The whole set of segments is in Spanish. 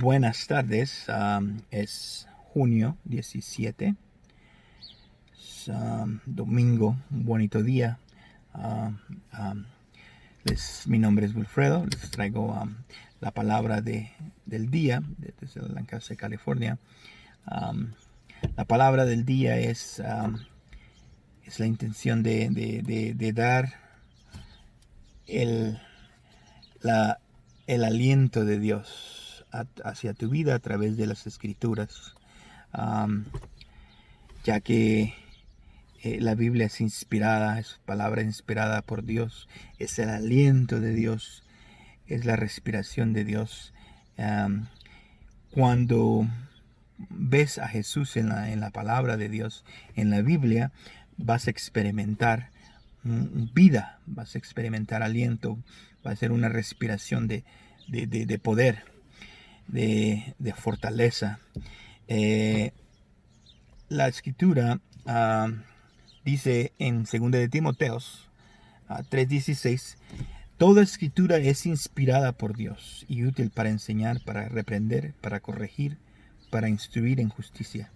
Buenas tardes, es junio 17, es, domingo, un bonito día. Um, um, Mi nombre es Wilfredo, les traigo la palabra del día desde Lancaster, California. Um, la palabra del día es la intención de dar el, la, el aliento de Dios hacia tu vida a través de las escrituras, um, ya que la Biblia es inspirada, es palabra inspirada por Dios, es el aliento de Dios, es la respiración de Dios. Cuando ves a Jesús en la palabra de Dios, en la Biblia, vas a experimentar vida, vas a experimentar aliento, va a ser una respiración de poder, de fortaleza. La escritura dice en 2 de Timoteos 3:16, toda escritura es inspirada por Dios y útil para enseñar, para reprender, para corregir, para instruir en justicia.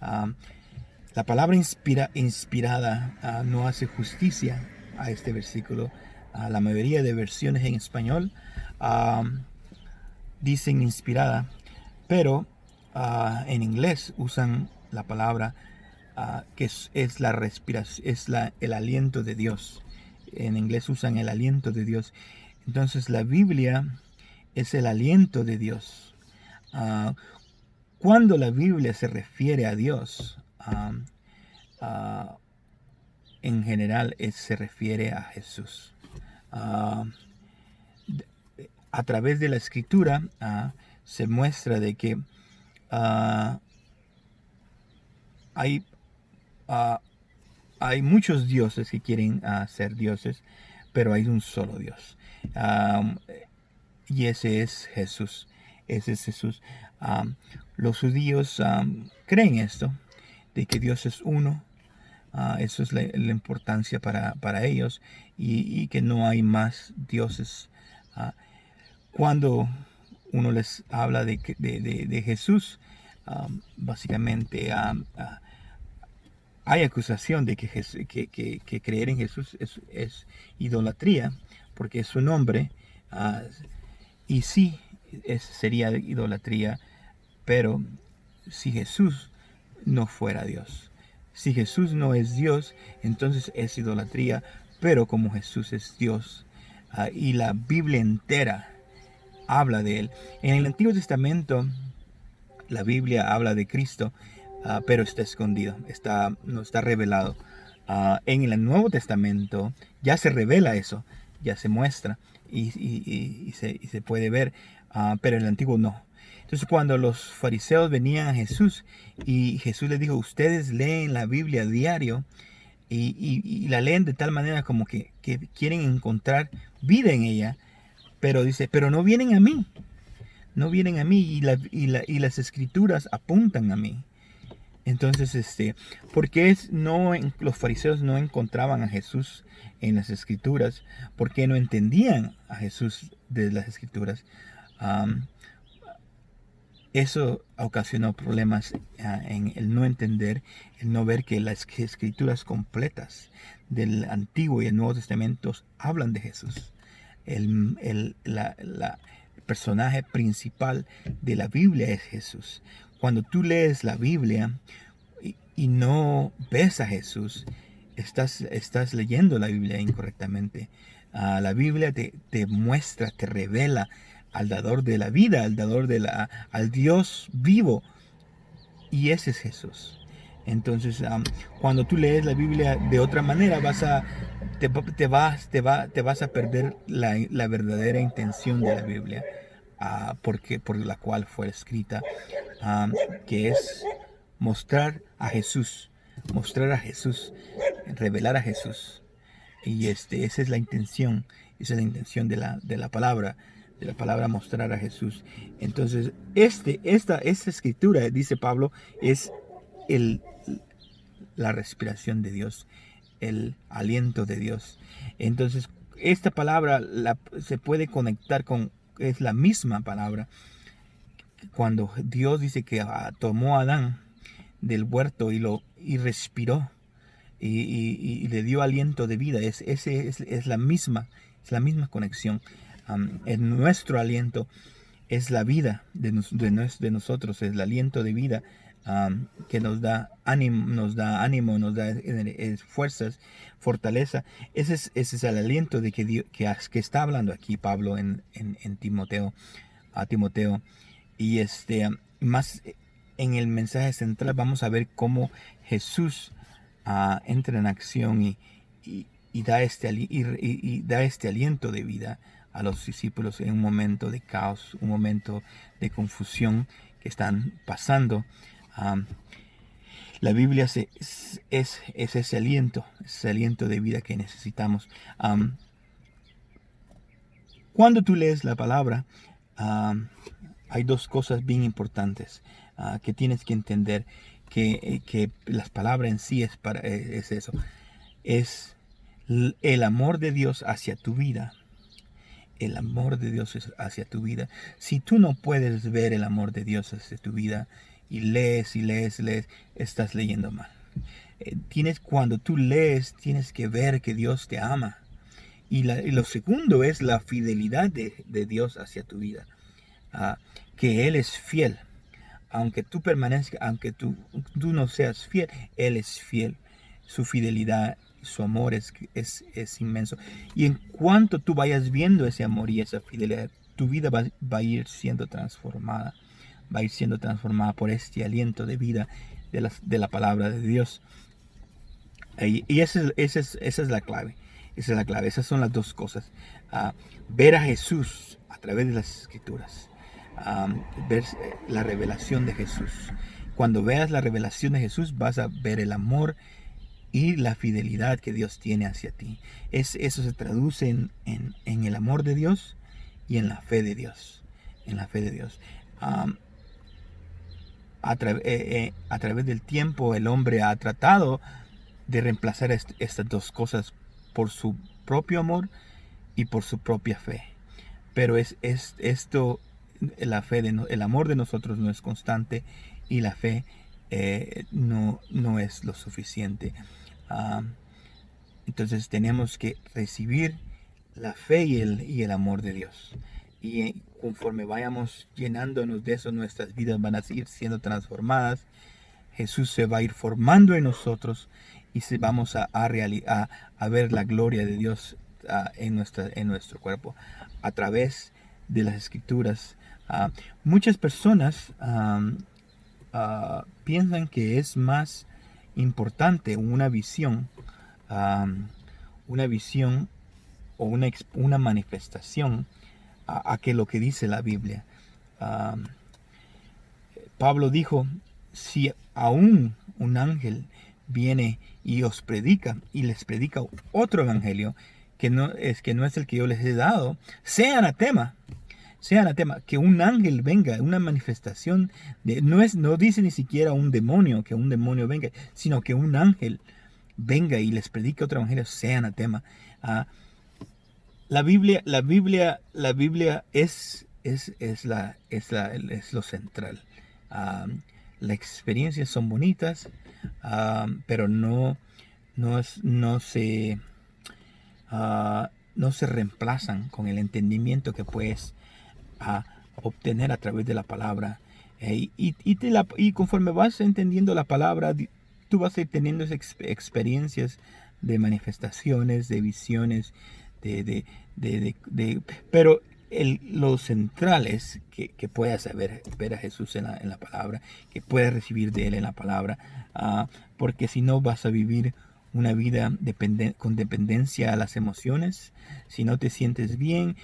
La palabra inspirada no hace justicia a este versículo. La mayoría de versiones en español dicen inspirada, pero en inglés usan la palabra que es la respiración, el aliento de Dios. En inglés usan el aliento de Dios. Entonces la Biblia es el aliento de Dios. Cuando la Biblia se refiere a Dios, en general se refiere a Jesús. A través de la escritura se muestra de que hay muchos dioses que quieren ser dioses, pero hay un solo Dios. Y ese es Jesús. Ese es Jesús. Los judíos creen esto, de que Dios es uno. Eso es la importancia para ellos, y que no hay más dioses. Cuando uno les habla de Jesús, básicamente hay acusación de que creer en Jesús es idolatría, porque es su nombre. Y sí, sería idolatría, pero si Jesús no fuera Dios, si Jesús no es Dios, entonces es idolatría. Pero como Jesús es Dios, y la Biblia entera habla de él. En el Antiguo Testamento la Biblia habla de Cristo, pero está escondido, no está revelado. En el Nuevo Testamento ya se revela eso, ya se muestra y se puede ver, pero en el Antiguo no. Entonces cuando los fariseos venían a Jesús y Jesús les dijo, ustedes leen la Biblia a diario y la leen de tal manera como que quieren encontrar vida en ella, pero dice, pero no vienen a mí. No vienen a mí, y las escrituras apuntan a mí. Entonces, ¿por qué los fariseos no encontraban a Jesús en las escrituras? ¿Por qué no entendían a Jesús de las escrituras? Eso ocasionó problemas en el no entender, el no ver que las escrituras completas del Antiguo y el Nuevo Testamento hablan de Jesús. El personaje principal de la Biblia es Jesús. Cuando tú lees la Biblia y no ves a Jesús, estás leyendo la Biblia incorrectamente. La Biblia te muestra, te revela al dador de la vida, al Dios vivo, y ese es Jesús. Entonces, cuando tú lees la Biblia de otra manera, te vas a perder la verdadera intención de la Biblia, por la cual fue escrita, que es mostrar a Jesús, revelar aJesús. Y esa es la intención, de la palabra, mostrar a Jesús. Entonces, esta escritura, dice Pablo, es la respiración de Dios, el aliento de Dios. Entonces, esta palabra se puede conectar es la misma palabra cuando Dios dice que tomó a Adán del huerto y respiró y le dio aliento de vida, es la misma conexión. En nuestro aliento es la vida de nosotros, es el aliento de vida que nos da ánimo, nos da fuerzas, fortaleza. Ese es el aliento de que está hablando aquí Pablo en Timoteo, a Timoteo. Y más en el mensaje central vamos a ver cómo Jesús entra en acción y da este aliento de vida a los discípulos en un momento de caos, un momento de confusión que están pasando. La Biblia es ese aliento de vida que necesitamos. Cuando tú lees la palabra, hay dos cosas bien importantes que tienes que entender, que las palabras en sí es eso. Es el amor de Dios hacia tu vida. El amor de Dios es hacia tu vida. Si tú no puedes ver el amor de Dios hacia tu vida y lees, estás leyendo mal. Cuando tú lees, tienes que ver que Dios te ama. Y lo segundo es la fidelidad de Dios hacia tu vida. Que Él es fiel. Aunque tú permanezcas, aunque tú no seas fiel, Él es fiel. Su fidelidad, su amor es inmenso. Y en cuanto tú vayas viendo ese amor y esa fidelidad, tu vida va a ir siendo transformada. Va a ir siendo transformada por este aliento de vida de la palabra de Dios. Y esa es la clave. Esa es la clave. Esas son las dos cosas. Ver a Jesús a través de las Escrituras. Ver la revelación de Jesús. Cuando veas la revelación de Jesús, vas a ver el amor y la fidelidad que Dios tiene hacia ti. Eso se traduce en el amor de Dios y en la fe de Dios. En la fe de Dios. A través del tiempo, el hombre ha tratado de reemplazar estas dos cosas por su propio amor y por su propia fe. Pero el amor de nosotros no es constante y la fe no es lo suficiente. Entonces tenemos que recibir la fe y el amor de Dios. Y conforme vayamos llenándonos de eso, nuestras vidas van a ir siendo transformadas. Jesús se va a ir formando en nosotros y vamos a ver la gloria de Dios en nuestro cuerpo a través de las Escrituras. Muchas personas piensan que es más importante una visión o una manifestación a que lo que dice la Biblia. Pablo dijo, si aún un ángel viene y os predica y les predica otro evangelio que no es el que yo les he dado, sea anatema, que un ángel venga, una manifestación no dice ni siquiera un demonio, que un demonio venga, sino que un ángel venga y les predique otro evangelio, sea anatema. La Biblia es lo central. Las experiencias son bonitas, pero no se reemplazan con el entendimiento que puedes obtener a través de la palabra. Y conforme vas entendiendo la palabra, tú vas a ir teniendo esas experiencias de manifestaciones, de visiones, pero lo central es que puedas ver a Jesús en la palabra, que puedas recibir de Él en la palabra, porque si no vas a vivir una vida con dependencia a las emociones. Si no te sientes bien,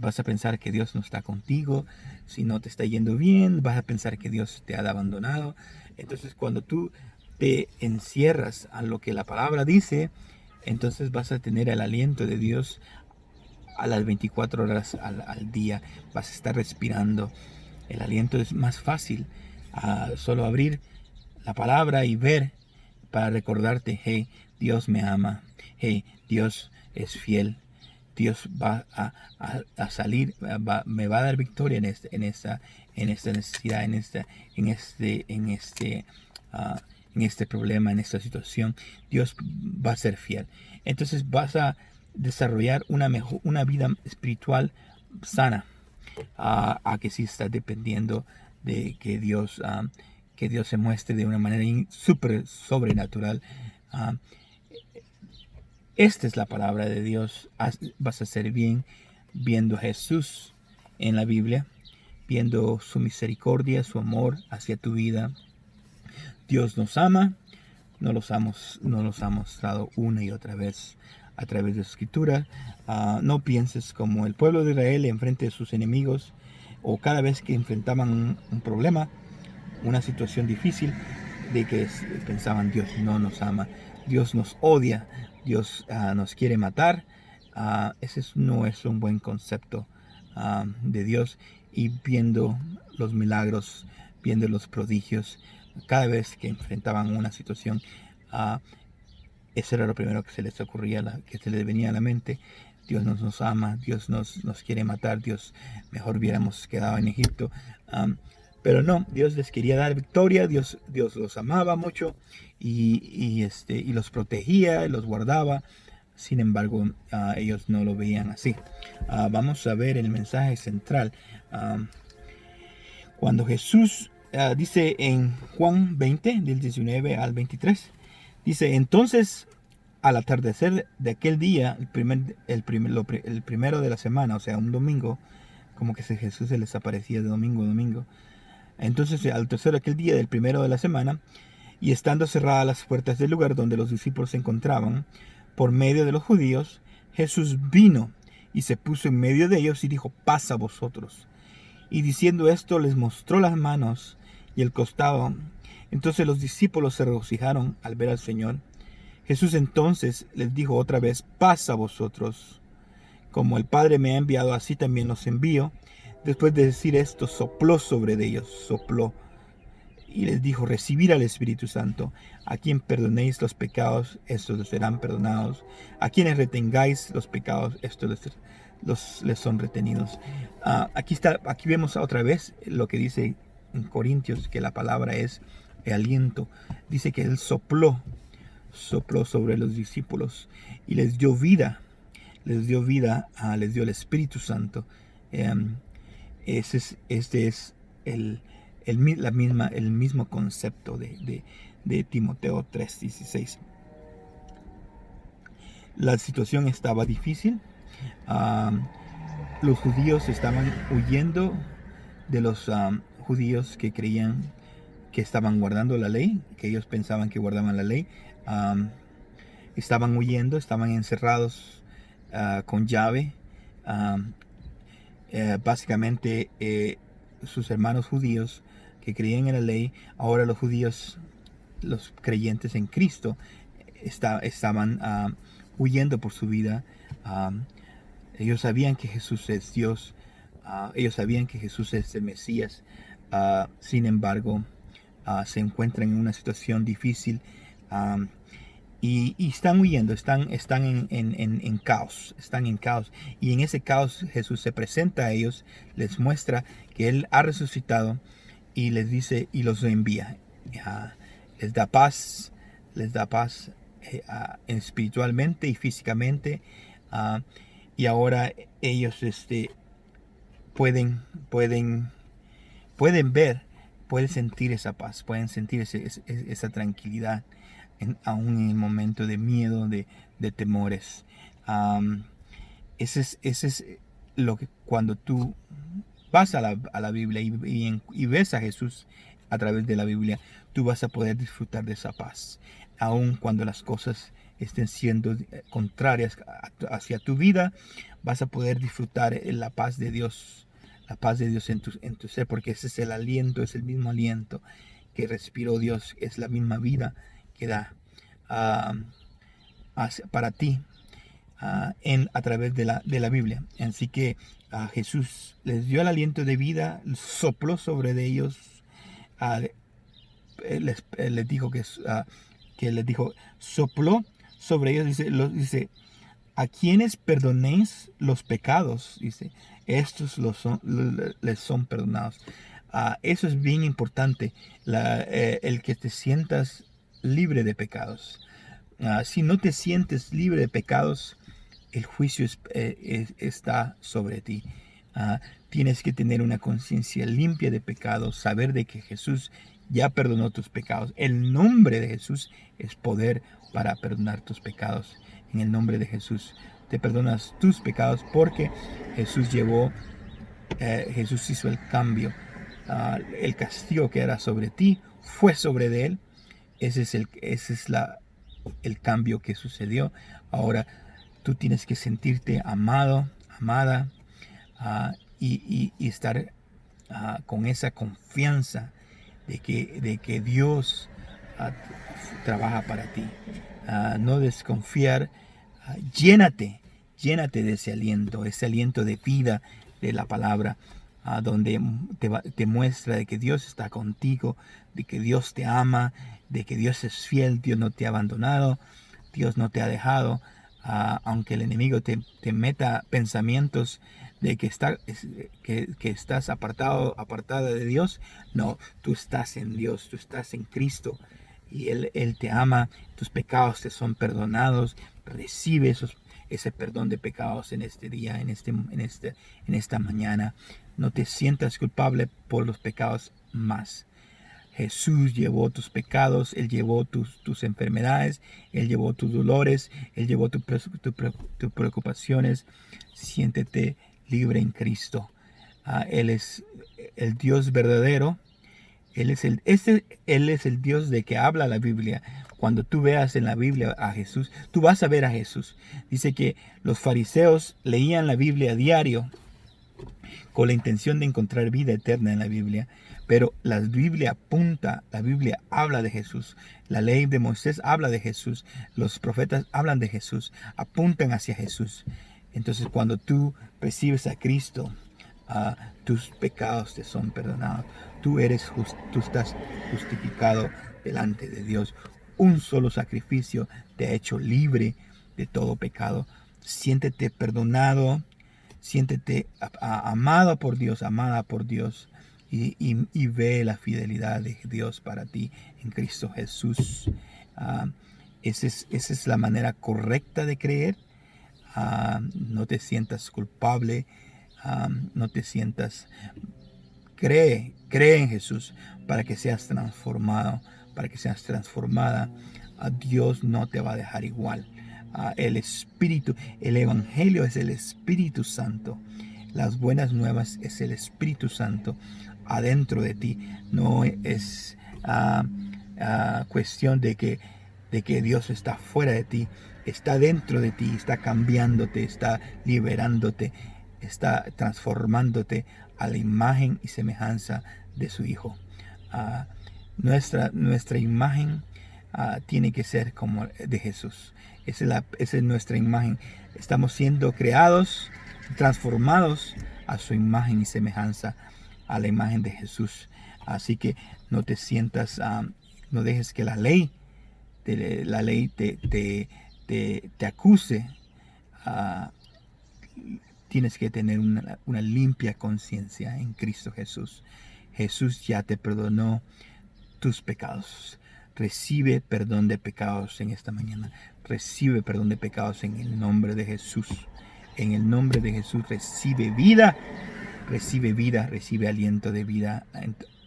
vas a pensar que Dios no está contigo. Si no te está yendo bien, vas a pensar que Dios te ha abandonado. Entonces, cuando tú te encierras a lo que la palabra dice, entonces vas a tener el aliento de Dios a las 24 horas al día. Vas a estar respirando. El aliento es más fácil. Solo abrir la palabra y ver para recordarte, hey, Dios me ama. Hey, Dios es fiel. Dios va a salir, me va a dar victoria en esta necesidad, en este problema, en esta situación. Dios va a ser fiel. Entonces vas a desarrollar una vida espiritual sana, a que sí estás dependiendo de que Dios se muestre de una manera súper sobrenatural. Ah, Esta es la palabra de Dios. Vas a ser bien viendo a Jesús en la Biblia, viendo su misericordia, su amor hacia tu vida. Dios nos ama, nos ha mostrado una y otra vez a través de su escritura. No pienses como el pueblo de Israel enfrente de sus enemigos, o cada vez que enfrentaban un problema, una situación difícil, de que pensaban: Dios no nos ama, Dios nos odia, Dios nos quiere matar. Ese no es un buen concepto de Dios. Y viendo los milagros, viendo los prodigios, cada vez que enfrentaban una situación, eso era lo primero que se les ocurría, que se les venía a la mente: Dios nos ama, Dios nos quiere matar, Dios, mejor hubiéramos quedado en Egipto. Pero no, Dios les quería dar victoria. Dios los amaba mucho, y los protegía, los guardaba. Sin embargo, ellos no lo veían así. Vamos a ver el mensaje central. Cuando Jesús dice en Juan 20, del 19 al 23, dice: entonces, al atardecer de aquel día, el primero de la semana, o sea, un domingo, como que Jesús se les aparecía de domingo a domingo. Entonces, al tercer aquel día del primero de la semana, y estando cerradas las puertas del lugar donde los discípulos se encontraban, por medio de los judíos, Jesús vino y se puso en medio de ellos y dijo: paz a vosotros. Y diciendo esto, les mostró las manos y el costado. Entonces los discípulos se regocijaron al ver al Señor. Jesús entonces les dijo otra vez: paz a vosotros. Como el Padre me ha enviado, así también los envío. Después de decir esto, sopló sobre ellos, sopló, y les dijo: recibid al Espíritu Santo. A quien perdonéis los pecados, estos les serán perdonados. A quienes retengáis los pecados, estos les son retenidos. Aquí vemos otra vez lo que dice en Corintios, que la palabra es aliento. Dice que Él sopló sobre los discípulos y les dio vida, les dio el Espíritu Santo. Este es el mismo concepto de Timoteo 3:16. La situación estaba difícil. Los judíos estaban huyendo de los judíos que creían que estaban guardando la ley, que ellos pensaban que guardaban la ley. Estaban huyendo, estaban encerrados con llave. Básicamente, sus hermanos judíos que creían en la ley, ahora los judíos, los creyentes en Cristo, estaban huyendo por su vida. Ellos sabían que Jesús es Dios. Ellos sabían que Jesús es el Mesías. Sin embargo, se encuentran en una situación difícil, y están huyendo, están en caos, están en caos. Y en ese caos Jesús se presenta a ellos, les muestra que Él ha resucitado, y les dice y los envía. Les da paz espiritualmente y físicamente. Y ahora ellos pueden ver, pueden sentir esa paz, pueden sentir esa tranquilidad, aún en el momento de miedo, de temores. Ese es lo que, cuando tú vas a la Biblia y ves a Jesús a través de la Biblia, tú vas a poder disfrutar de esa paz, aun cuando las cosas estén siendo contrarias hacia tu vida. Vas a poder disfrutar la paz de Dios, en tu ser, porque ese es el aliento, es el mismo aliento que respiró Dios, es la misma vida que da para ti a través de la Biblia. Así que Jesús les dio el aliento de vida, sopló sobre ellos. Les dijo, sopló sobre ellos, dice, a quienes perdonéis los pecados, dice, estos les son perdonados. Eso es bien importante, el que te sientas libre de pecados. Si no te sientes libre de pecados, el juicio está sobre ti. Tienes que tener una conciencia limpia de pecados, saber de que Jesús ya perdonó tus pecados. El nombre de Jesús es poder para perdonar tus pecados. En el nombre de Jesús te perdonas tus pecados porque Jesús Jesús hizo el cambio. El castigo que era sobre ti fue sobre él. Ese es el cambio que sucedió. Ahora tú tienes que sentirte amado, amada, y estar con esa confianza de que Dios trabaja para ti. No desconfiar. Llénate de ese aliento de vida de la palabra, donde te muestra de que Dios está contigo, de que Dios te ama, de que Dios es fiel, Dios no te ha abandonado, Dios no te ha dejado. Aunque el enemigo te meta pensamientos de que estás apartada de Dios, no, tú estás en Dios, tú estás en Cristo y Él te ama, tus pecados te son perdonados. Recibe ese perdón de pecados en este día, en esta mañana. No te sientas culpable por los pecados más. Jesús llevó tus pecados, Él llevó tus enfermedades, Él llevó tus dolores, Él llevó tus preocupaciones. Siéntete libre en Cristo. Él es el Dios verdadero. Él es el Dios de que habla la Biblia. Cuando tú veas en la Biblia a Jesús, tú vas a ver a Jesús. Dice que los fariseos leían la Biblia a diario con la intención de encontrar vida eterna en la Biblia. Pero la Biblia habla de Jesús. La ley de Moisés habla de Jesús. Los profetas hablan de Jesús, apuntan hacia Jesús. Entonces cuando tú recibes a Cristo, tus pecados te son perdonados. Tú estás justificado delante de Dios. Un solo sacrificio te ha hecho libre de todo pecado. Siéntete perdonado, siéntete amado por Dios, amada por Dios. Y ve la fidelidad de Dios para ti en Cristo Jesús. Esa es la manera correcta de creer. No te sientas culpable. No te sientas. Cree en Jesús para que seas transformado, para que seas transformada. Dios no te va a dejar igual. El Evangelio es el Espíritu Santo. Las buenas nuevas es el Espíritu Santo adentro de ti. No es cuestión de que Dios está fuera de ti. Está dentro de ti, está cambiándote, está liberándote, está transformándote a la imagen y semejanza de su Hijo. Nuestra imagen tiene que ser como de Jesús. Esa es nuestra imagen. Estamos siendo creados, transformados a su imagen y semejanza, a la imagen de Jesús. Así que no te sientas, no dejes que la ley te acuse. Tienes que tener una limpia conciencia en Cristo Jesús. Jesús ya te perdonó tus pecados. Recibe perdón de pecados en esta mañana. Recibe perdón de pecados en el nombre de Jesús. En el nombre de Jesús recibe vida. Recibe vida, recibe aliento de vida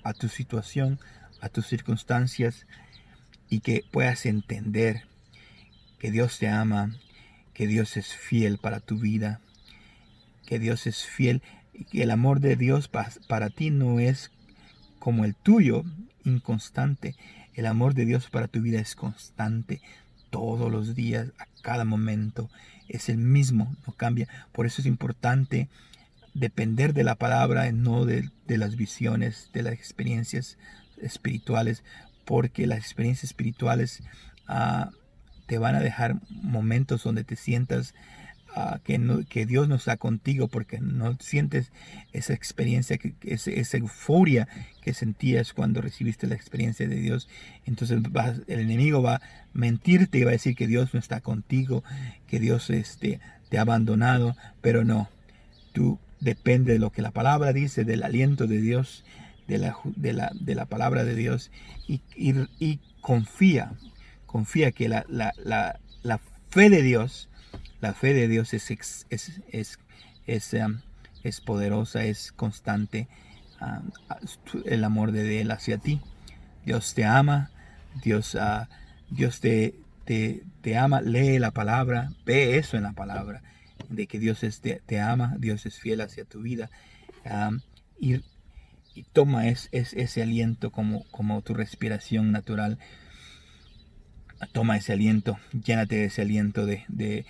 a tu situación, a tus circunstancias, y que puedas entender que Dios te ama, que Dios es fiel para tu vida, que Dios es fiel y que el amor de Dios para ti no es como el tuyo, inconstante. El amor de Dios para tu vida es constante, todos los días, a cada momento. Es el mismo, no cambia. Por eso es importante depender de la palabra, no de las visiones, de las experiencias espirituales, porque las experiencias espirituales te van a dejar momentos donde te sientas que Dios no está contigo porque no sientes esa experiencia, esa euforia que sentías cuando recibiste la experiencia de Dios. Entonces el enemigo va a mentirte y va a decir que Dios no está contigo, que Dios te ha abandonado, pero no. Tú depende de lo que la palabra dice, del aliento de Dios, de la palabra de Dios, y confía que la fe de Dios, es poderosa, es constante. El amor de Él hacia ti. Dios te ama, Dios, Dios te ama. Lee la palabra, ve eso en la palabra, de que Dios te ama, Dios es fiel hacia tu vida. um, y, y toma ese aliento como tu respiración natural. Toma ese aliento, llénate de ese aliento, de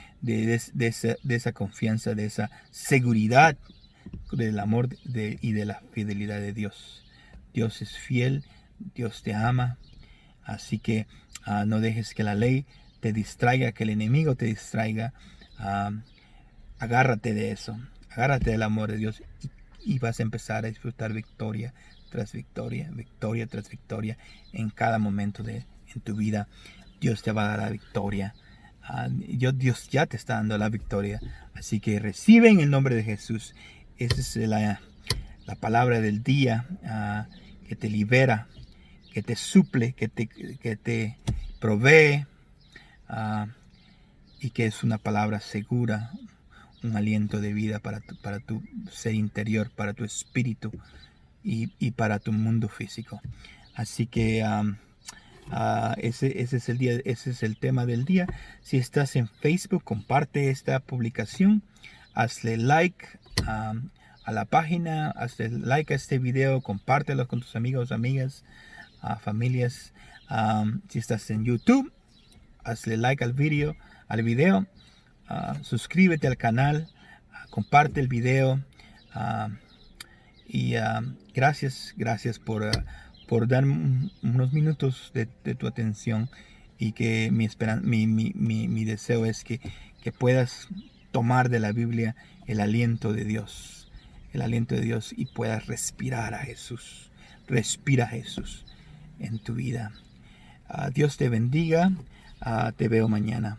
esa confianza, de esa seguridad del amor y de la fidelidad de Dios. Dios es fiel, Dios te ama, así que no dejes que la ley te distraiga, que el enemigo te distraiga. Agárrate de eso, agárrate del amor de Dios y vas a empezar a disfrutar victoria tras victoria, victoria tras victoria en cada momento en tu vida. Dios te va a dar la victoria. Dios ya te está dando la victoria. Así que recibe en el nombre de Jesús. Esa es la palabra del día, que te libera, que te suple, que te provee, y que es una palabra segura, un aliento de vida para tu ser interior, para tu espíritu y para tu mundo físico. Así que ese es el tema del día. Si estás en Facebook, comparte esta publicación, hazle like a la página, hazle like a este video, compártelo con tus amigos, amigas, familias. Si estás en YouTube, hazle like al video, suscríbete al canal, comparte el video, y gracias por dar unos minutos de tu atención, y que mi deseo es que puedas tomar de la Biblia el aliento de Dios, y puedas respirar a Jesús. Respira a Jesús en tu vida. Dios te bendiga. Te veo mañana.